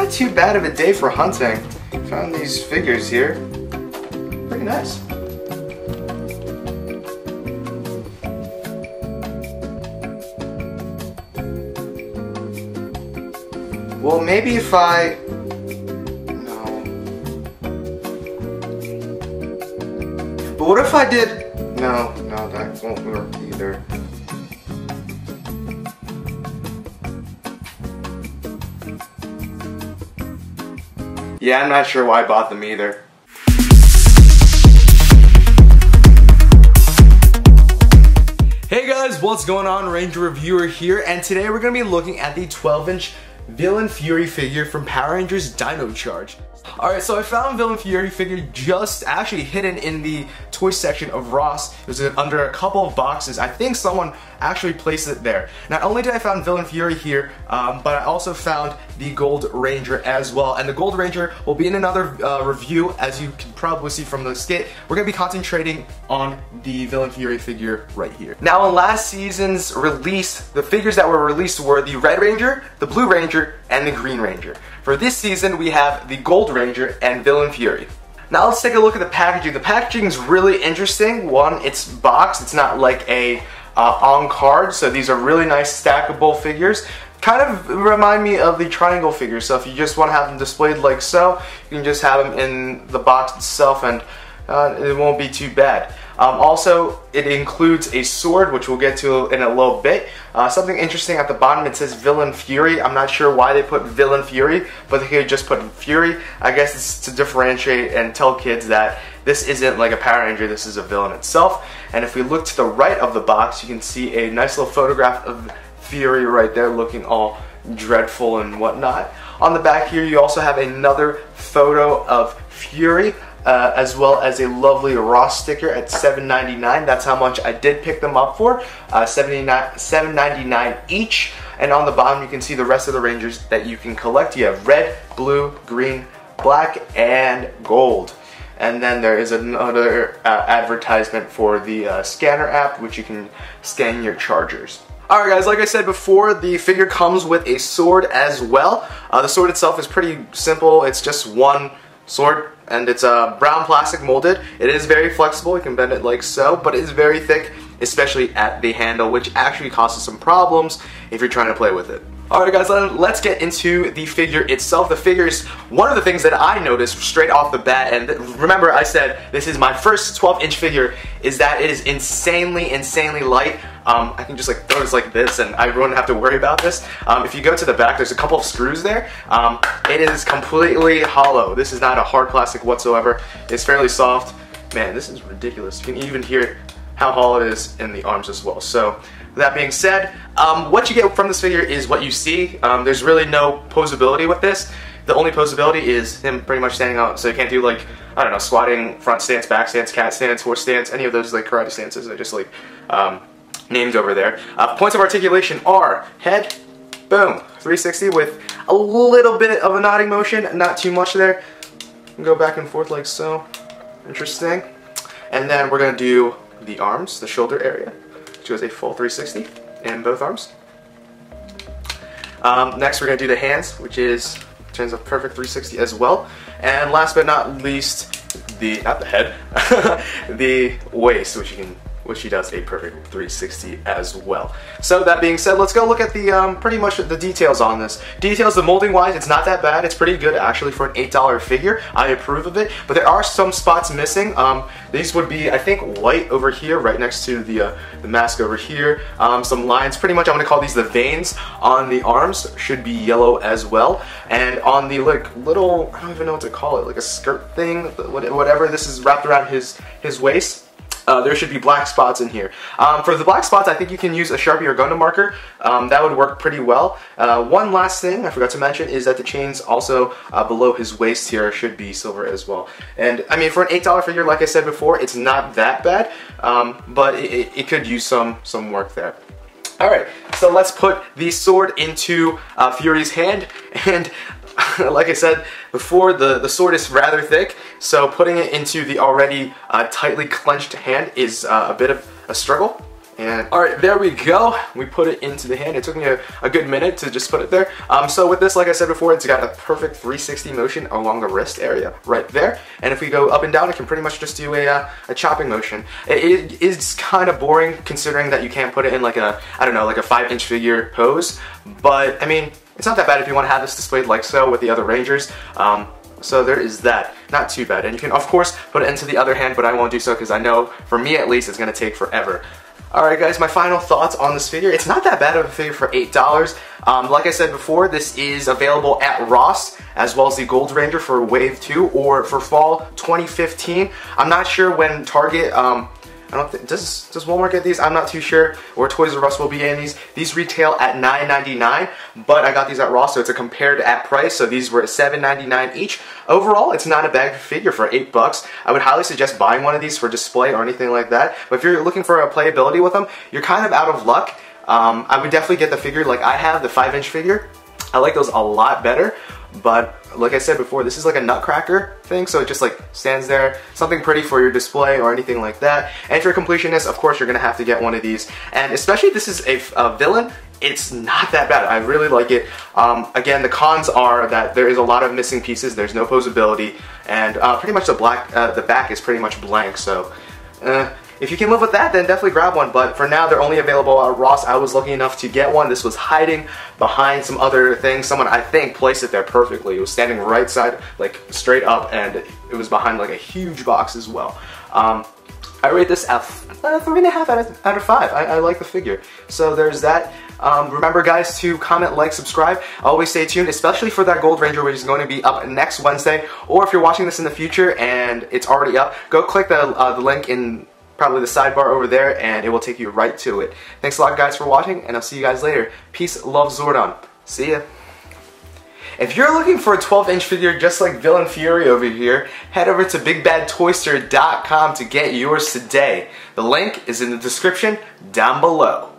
not too bad of a day for hunting. Found these figures here. Pretty nice. Well, maybe if I... No. But what if I did... No, that won't work either. Yeah, I'm not sure why I bought them either. Hey guys, what's going on? Ranger Reviewer here, and today we're going to be looking at the 12-inch Villain Fury figure from Power Rangers Dino Charge. Alright, so I found Villain Fury figure just actually hidden in the toy section of Ross. It was under a couple of boxes. I think someone actually placed it there. Not only did I find Villain Fury here, but I also found the Gold Ranger as well. And the Gold Ranger will be in another review, as you can probably see from the skit. We're going to be concentrating on the Villain Fury figure right here. Now, in last season's release, the figures that were released were the Red Ranger, the Blue Ranger, and the Green Ranger. For this season, we have the Gold Ranger and Villain Fury. Now let's take a look at the packaging. The packaging is really interesting. One, it's boxed. It's not like a on card, so these are really nice stackable figures. Kind of remind me of the triangle figures, so if you just want to have them displayed like so, you can just have them in the box itself and it won't be too bad. Also, it includes a sword, which we'll get to in a little bit. Something interesting at the bottom, it says Villain Fury. I'm not sure why they put Villain Fury, but they could just put Fury. I guess it's to differentiate and tell kids that this isn't like a Power Ranger, this is a villain itself. And if we look to the right of the box, you can see a nice little photograph of Fury right there looking all dreadful and whatnot. On the back here, you also have another photo of Fury. As well as a lovely Ross sticker at $7.99. That's how much I did pick them up for, $7.99 each. And on the bottom you can see the rest of the Rangers that you can collect. You have red, blue, green, black, and gold. And then there is another advertisement for the scanner app, which you can scan your chargers. Alright guys, like I said before, the figure comes with a sword as well. The sword itself is pretty simple. It's just one sword, and it's brown plastic molded. It is very flexible, you can bend it like so, but it is very thick, especially at the handle, which actually causes some problems if you're trying to play with it. Alright guys, let's get into the figure itself. The figure is one of the things that I noticed straight off the bat, and remember I said this is my first 12-inch figure, is that it is insanely light. I can just like throw this like this and I won't have to worry about this. If you go to the back, there's a couple of screws there. It is completely hollow. This is not a hard plastic whatsoever. It's fairly soft. Man, this is ridiculous. You can even hear how hollow it is in the arms as well. So, with that being said, what you get from this figure is what you see. There's really no posability with this. The only posability is him pretty much standing out, so you can't do like, I don't know, squatting, front stance, back stance, cat stance, horse stance, any of those like karate stances. They're just like named over there. Points of articulation are head, boom, 360 with a little bit of a nodding motion, not too much there. Go back and forth like so. Interesting. And then we're going to do the arms, the shoulder area, which goes a full 360 in both arms. Next we're going to do the hands, which turns a perfect 360 as well. And last but not least, not the head, the waist, which he does a perfect 360 as well. So that being said, let's go look at the pretty much the details on this. Details, the molding wise, it's not that bad. It's pretty good actually for an $8 figure. I approve of it, but there are some spots missing. These would be, I think, white over here, right next to the mask over here. Some lines, pretty much I'm gonna call these the veins on the arms, should be yellow as well. And on the like little, I don't even know what to call it, like a skirt thing, whatever this is wrapped around his waist. There should be black spots in here. For the black spots, I think you can use a Sharpie or Gundam marker. That would work pretty well. One last thing I forgot to mention is that the chains also below his waist here should be silver as well. And I mean, for an $8 figure, like I said before, it's not that bad, but it could use some work there. Alright, so let's put the sword into Fury's hand, and like I said before, the sword is rather thick, so putting it into the already tightly clenched hand is a bit of a struggle. And alright, there we go. We put it into the hand. It took me a good minute to just put it there. So with this, like I said before, it's got a perfect 360 motion along the wrist area right there. And if we go up and down, it can pretty much just do a chopping motion. It is kind of boring considering that you can't put it in like a, I don't know, like a 5-inch figure pose. But I mean, it's not that bad if you want to have this displayed like so with the other Rangers. So there is that. Not too bad. And you can, of course, put it into the other hand, but I won't do so because I know, for me at least, it's going to take forever. Alright guys, my final thoughts on this figure. It's not that bad of a figure for $8. Like I said before, this is available at Ross, as well as the Gold Ranger for Wave 2, or for Fall 2015. I'm not sure when Target, I don't think, does Walmart get these? I'm not too sure. Or Toys R Us will be getting these. These retail at $9.99, but I got these at Ross, so it's a compared at price. So these were at $7.99 each. Overall, it's not a bad figure for $8. I would highly suggest buying one of these for display or anything like that. But if you're looking for a playability with them, you're kind of out of luck. I would definitely get the figure like I have, the 5-inch figure. I like those a lot better. But like I said before, this is like a nutcracker thing, so it just like stands there, something pretty for your display or anything like that. And if you're a completionist, of course you're gonna have to get one of these. And especially if this is a villain, it's not that bad. I really like it. Again, the cons are that there is a lot of missing pieces. There's no poseability, and pretty much the back is pretty much blank. So if you can live with that, then definitely grab one. But for now, they're only available at Ross. I was lucky enough to get one. This was hiding behind some other things. Someone, I think, placed it there perfectly. It was standing right side, like straight up, and it was behind like a huge box as well. I rate this at 3.5 out of 5. I like the figure. So there's that. Remember guys to comment, like, subscribe. Always stay tuned, especially for that Gold Ranger, which is going to be up next Wednesday. Or if you're watching this in the future and it's already up, go click the link in probably the sidebar over there, and it will take you right to it. Thanks a lot guys for watching, and I'll see you guys later. Peace, love, Zordon. See ya. If you're looking for a 12-inch figure just like Villain Fury over here, head over to BigBadToyStore.com to get yours today. The link is in the description down below.